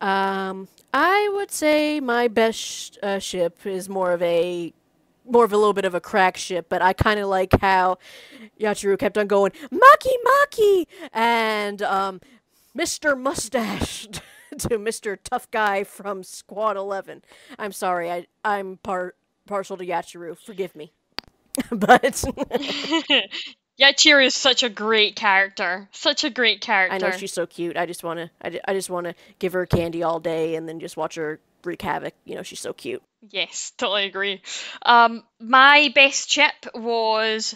I would say my best ship is more of a little bit of a crack ship, but I kind of like how Yachiru kept on going Maki Maki and Mr. Mustache to Mr. Tough Guy from Squad 11. I'm sorry, I'm partial to Yachiru. Forgive me. But Yachiru is such a great character. Such a great character. I know she's so cute. I just wanna give her candy all day and then just watch her wreak havoc. You know, she's so cute. Yes, totally agree. My best chip was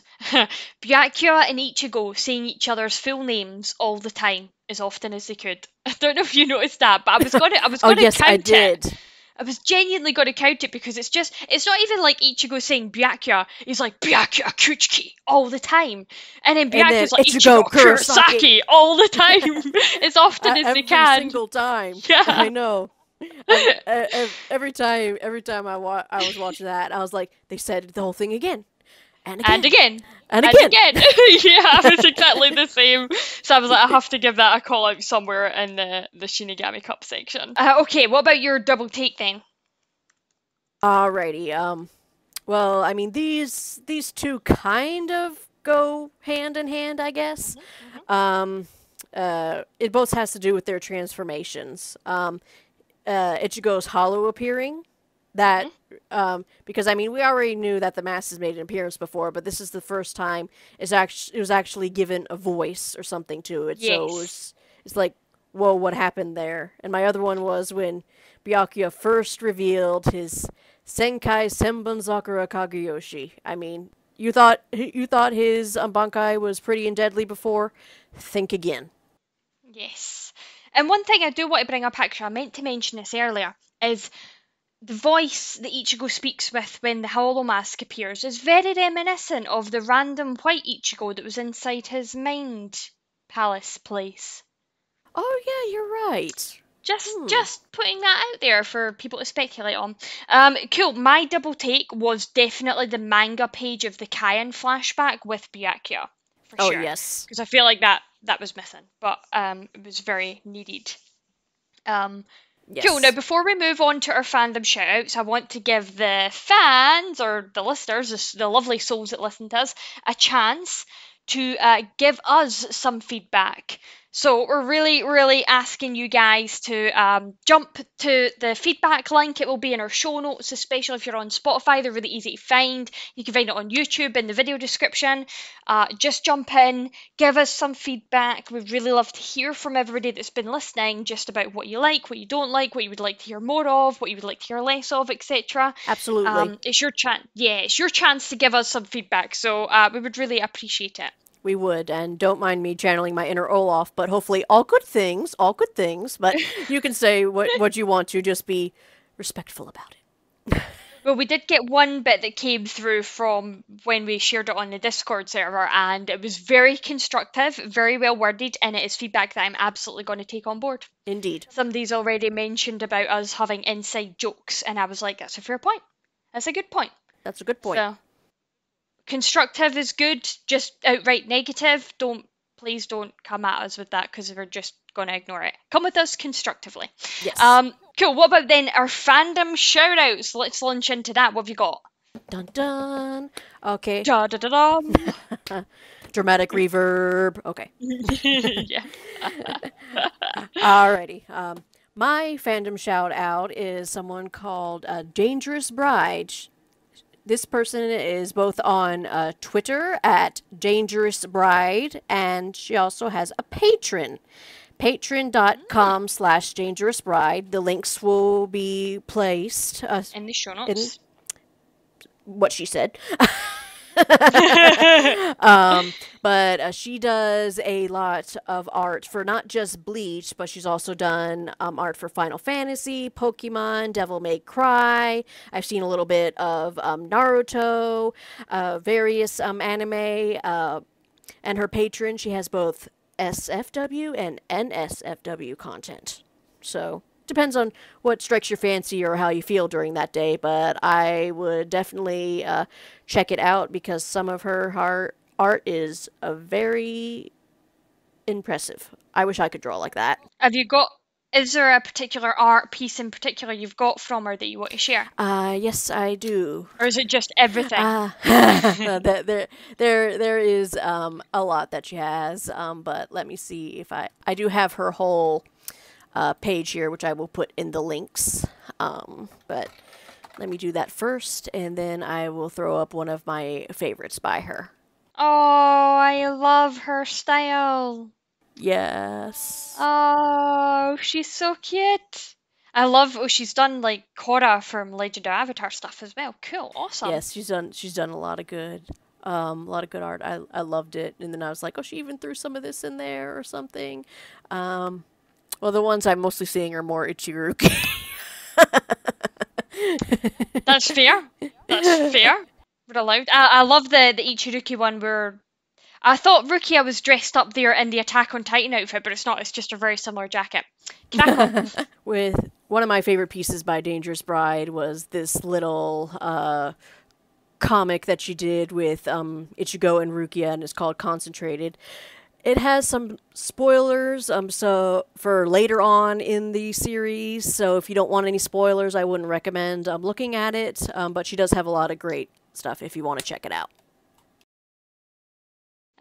Byakuya and Ichigo saying each other's full names all the time, as often as they could. I don't know if you noticed that, but I was gonna Oh yes, count I did. it. I was genuinely going to count it because it's not even like Ichigo saying Byakuya. He's like Byakuya Kuchiki all the time. And then Byakuya's like Ichigo Kurosaki all the time. As often as they can. Every single time. Yeah. I know. Every time I was watching that, I was like, they said the whole thing again. And again. And again. And again. Yeah, I was exactly the same. So I was like, I have to give that a call out somewhere in the Shinigami Cup section. Okay, what about your double take then? Alrighty. Well, I mean, these two kind of go hand in hand, I guess. It both has to do with their transformations. Ichigo's hollow appearing. That, because I mean, we already knew that the mask has made an appearance before, but this is the first time it was actually given a voice or something to it. Yes. So it's like, whoa, what happened there? And my other one was when Byakuya first revealed his Senkai Senbun Sakura Kageyoshi. I mean, you thought his Bankai was pretty and deadly before? Think again. Yes. And one thing I do want to bring up, actually, I meant to mention this earlier, is the voice that Ichigo speaks with when the Hollow Mask appears is very reminiscent of the random white Ichigo that was inside his mind palace place. Oh yeah, you're right. Just putting that out there for people to speculate on. Cool. My double take was definitely the manga page of the Kaien flashback with Biakya. For Oh sure. yes. Because I feel like that was missing, but it was very needed. Yes. Cool. Now, before we move on to our fandom shoutouts, I want to give the fans or the listeners, the lovely souls that listen to us, a chance to give us some feedback. So we're really, really asking you guys to jump to the feedback link. It will be in our show notes, especially if you're on Spotify. They're really easy to find. You can find it on YouTube in the video description. Just jump in, give us some feedback. We'd really love to hear from everybody that's been listening, just about what you like, what you don't like, what you would like to hear more of, what you would like to hear less of, etc. Absolutely. It's your chance. Yeah, it's your chance to give us some feedback. So we would really appreciate it. We would, and don't mind me channeling my inner Olaf, but hopefully all good things, but you can say what you want to, just be respectful about it. Well, we did get one bit that came through from when we shared it on the Discord server, and it was very constructive, very well worded, and it is feedback that I'm absolutely going to take on board. Indeed. Somebody's already mentioned about us having inside jokes, and I was like, that's a fair point. That's a good point. That's a good point. So, constructive is good, just outright negative, please don't come at us with that, because we're just going to ignore it. Come with us constructively. Yes. Cool. What about then our fandom shoutouts? Let's launch into that. What have you got? Dun dun. Okay. Da da da da. Dramatic reverb. Okay. Yeah. Alrighty. My fandom shout out is someone called Dangerousbride. This person is both on Twitter at Dangerousbride, and she also has a Patreon. Patreon.com/dangerousbride. The links will be placed in the show notes. What she said. But she does a lot of art for not just Bleach, but she's also done art for Final Fantasy, Pokemon, Devil May Cry. I've seen a little bit of Naruto, various anime, and her Patreon, she has both SFW and NSFW content. So depends on what strikes your fancy or how you feel during that day, but I would definitely check it out because some of her art is very impressive. I wish I could draw like that. Is there a particular art piece in particular you've got from her that you want to share? Yes, I do. Or is it just everything? There is a lot that she has, but let me see if I do have her whole page here, which I will put in the links. But let me do that first, and then I will throw up one of my favorites by her. Oh, I love her style. Yes. Oh, she's so cute. I love, oh, she's done like Korra from Legend of Avatar stuff as well. Cool, awesome. Yes, she's done a lot of good art. I loved it, and then I was like, oh, she even threw some of this in there or something. Well, the ones I'm mostly seeing are more Ichigo. That's fair. That's fair. We're allowed. I love the Ichiruki one where I thought Rukia was dressed up there in the Attack on Titan outfit, but it's not. It's just a very similar jacket. Crack on. With one of my favorite pieces by Dangerousbride was this little comic that she did with Ichigo and Rukia, and it's called Concentrated. It has some spoilers, so for later on in the series. So if you don't want any spoilers, I wouldn't recommend looking at it. But she does have a lot of great stuff if you want to check it out.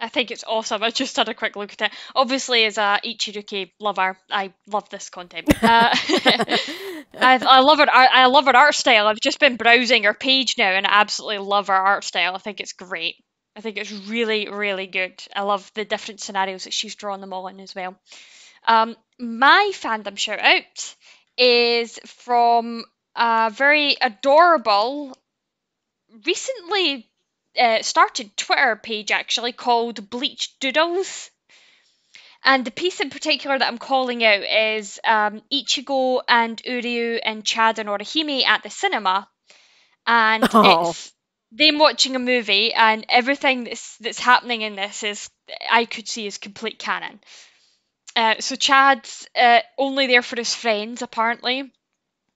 I think it's awesome. I just had a quick look at it. Obviously, as a Ichiruki lover, I love this content. I love her. I love her art style. I've just been browsing her page now, and I absolutely love her art style. I think it's great. I think it's really, really good. I love the different scenarios that she's drawn them all in as well. My fandom shout out is from a very adorable, recently started Twitter page actually called BleachDoodles. And the piece in particular that I'm calling out is Ichigo and Uryu and Chad and Orihime at the cinema. And it's them watching a movie, and everything that's happening in this is I could see as complete canon. So Chad's only there for his friends, apparently.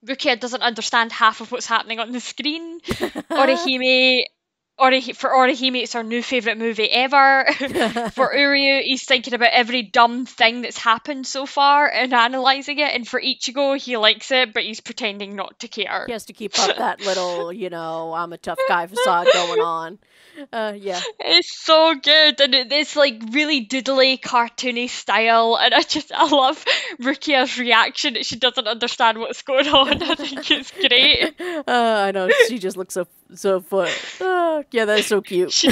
Rukia doesn't understand half of what's happening on the screen. Orihime, for Orihime, it's our new favourite movie ever. For Uryu, he's thinking about every dumb thing that's happened so far and analysing it. And for Ichigo, he likes it, but he's pretending not to care. He has to keep up that little, I'm a tough guy facade going on. Yeah. It's so good, and it's like really doodly, cartoony style, and I love Rukia's reaction that she doesn't understand what's going on. I think it's great. I know, she just looks so fun. Yeah, that is so cute.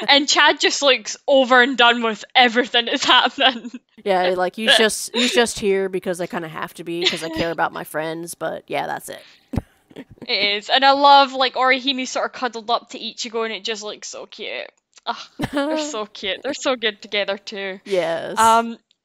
And Chad just looks over and done with everything that's happening. Yeah, like he's just here because I kind of have to be because I care about my friends, but yeah, that's it. It is, and I love like Orihime sort of cuddled up to Ichigo, and it just looks so cute. Oh, they're so cute. They're so good together too. Yes.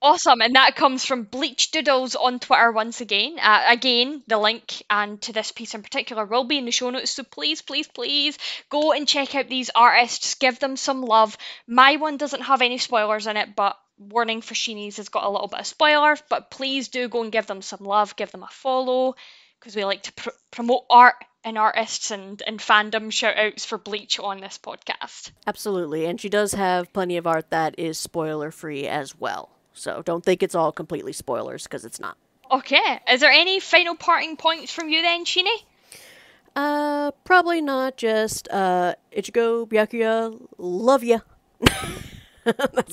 Awesome, and that comes from BleachDoodles on Twitter once again. Again, the link and to this piece in particular will be in the show notes, so please, please, please go and check out these artists. Give them some love. My one doesn't have any spoilers in it, but warning for Shini's has got a little bit of spoilers. But please do go and give them some love. Give them a follow, because we like to promote art and artists and fandom shout outs for Bleach on this podcast. Absolutely, and she does have plenty of art that is spoiler free as well. So don't think it's all completely spoilers, because it's not. Okay, is there any final parting points from you then, Shini? Probably not. Just Ichigo, Byakuya, love ya.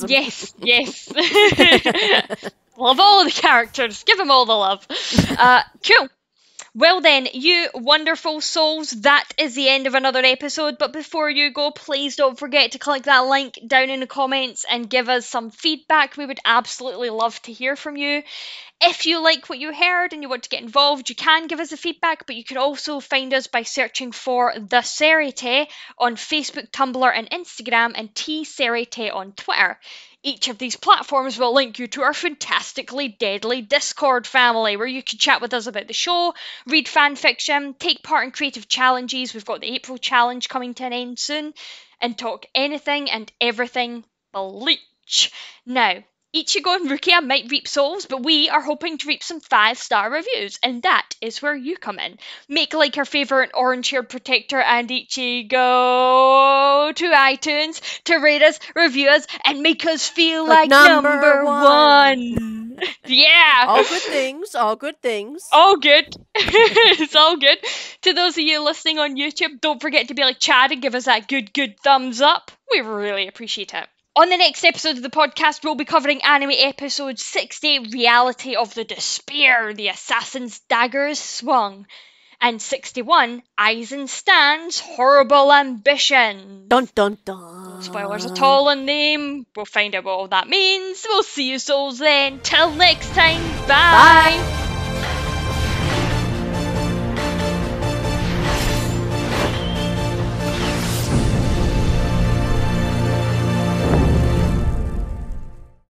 Yes. Love all the characters. Give them all the love. Cool. Well then, you wonderful souls, that is the end of another episode, but before you go, please don't forget to click that link down in the comments and give us some feedback. We would absolutely love to hear from you. If you like what you heard and you want to get involved, you can give us a feedback, but you can also find us by searching for TheSeireitei on Facebook, Tumblr and Instagram, and TheSeireitei on Twitter. Each of these platforms will link you to our fantastically deadly Discord family, where you can chat with us about the show, read fanfiction, take part in creative challenges. We've got the April challenge coming to an end soon, and talk anything and everything Bleach. Now, Ichigo and Rukia might reap souls, but we are hoping to reap some 5-star reviews, and that is where you come in. Make like our favourite orange-haired protector and Ichigo to iTunes to rate us, review us, and make us feel like number one. Yeah. All good things, all good things. All good. It's all good. To those of you listening on YouTube, don't forget to be like Chad and give us that good thumbs up. We really appreciate it. On the next episode of the podcast, we'll be covering anime episode 60, Reality of the Despair, the assassin's dagger is swung. And 61, Aizen stands, horrible ambition. Dun dun dun. No spoilers at all in name. We'll find out what all that means. We'll see you souls then. Till next time, bye.